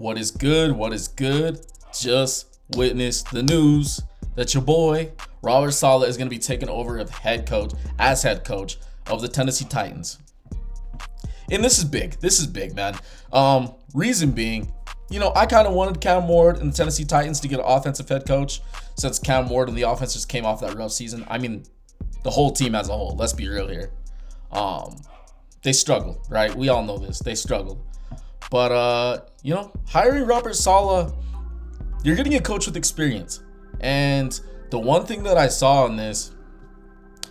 What is good? What is good? Just witnessed the news that your boy Robert Saleh is going to be taking over as head coach of the Tennessee Titans. And this is big. This is big, man. Reason being, I kind of wanted Cam Ward and the Tennessee Titans to get an offensive head coach since Cam Ward and the offense just came off that rough season. I mean, the whole team as a whole. Let's be real here. They struggled, right? We all know this. They struggled. But, hiring Robert Saleh, you're getting a coach with experience. And the one thing that I saw in this,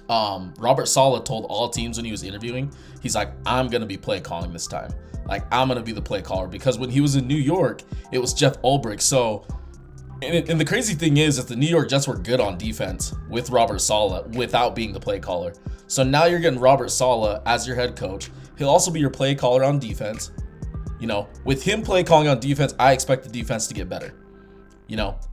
Robert Saleh told all teams when he was interviewing, he's like, I'm going to be play calling this time. Like, I'm going to be the play caller. Because when he was in New York, it was Jeff Ulbrich. So, and the crazy thing is that the New York Jets were good on defense with Robert Saleh without being the play caller. So now you're getting Robert Saleh as your head coach. He'll also be your play caller on defense. With him play calling on defense, I expect the defense to get better.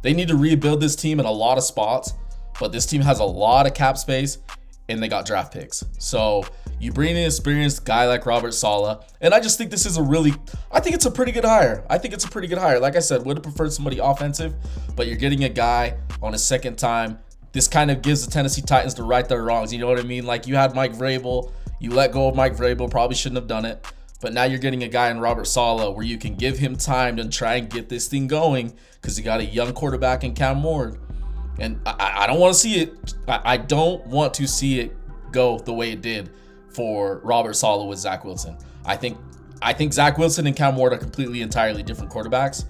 They need to rebuild this team in a lot of spots, but this team has a lot of cap space and they got draft picks. So you bring in an experienced guy like Robert Saleh, and I just think this is I think it's a pretty good hire. Like I said, would have preferred somebody offensive, but you're getting a guy on his second time. This kind of gives the Tennessee Titans to right their wrongs. You know what I mean? Like, you had Mike Vrabel. You let go of Mike Vrabel. Probably shouldn't have done it. But now you're getting a guy in Robert Saleh where you can give him time to try and get this thing going because you got a young quarterback in Cam Ward. And I don't want to see it. I don't want to see it go the way it did for Robert Saleh with Zach Wilson. I think Zach Wilson and Cam Ward are completely, entirely different quarterbacks.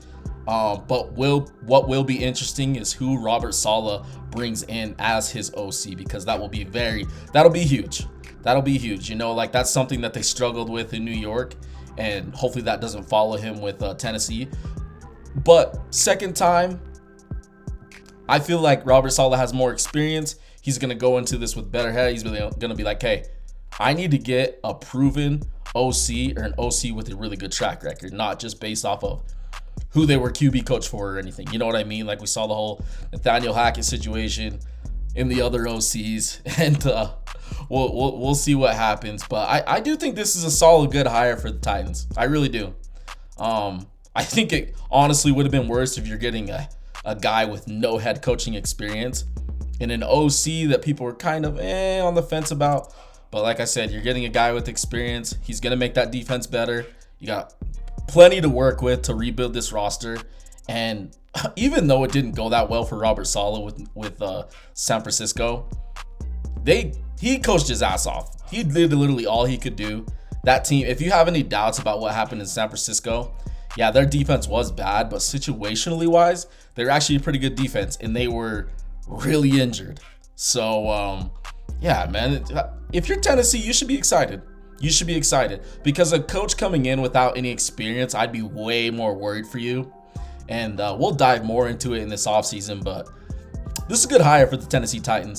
But what will be interesting is who Robert Saleh brings in as his OC, because that'll be huge. That'll be huge. That's something that they struggled with in New York, and hopefully that doesn't follow him with Tennessee. But second time, I feel like Robert Saleh has more experience. He's going to go into this with better head. He's really going to be like, hey, I need to get a proven OC or an OC with a really good track record, not just based off of who they were QB coach for or anything. You know what I mean? Like, we saw the whole Nathaniel Hackett situation in the other OCs, and we'll see what happens. But I do think this is a solid, good hire for the Titans. I really do. I think it honestly would have been worse if you're getting a guy with no head coaching experience and an OC that people were kind of on the fence about. But like I said, you're getting a guy with experience. He's going to make that defense better. You got plenty to work with to rebuild this roster. And even though it didn't go that well for Robert Saleh with San Francisco, he coached his ass off. He did literally all he could do. That team, if you have any doubts about what happened in San Francisco, yeah, their defense was bad, but situationally wise, they're actually a pretty good defense, and they were really injured. So, yeah, man, if you're Tennessee, you should be excited. You should be excited because a coach coming in without any experience, I'd be way more worried for you. And we'll dive more into it in this offseason, but this is a good hire for the Tennessee Titans.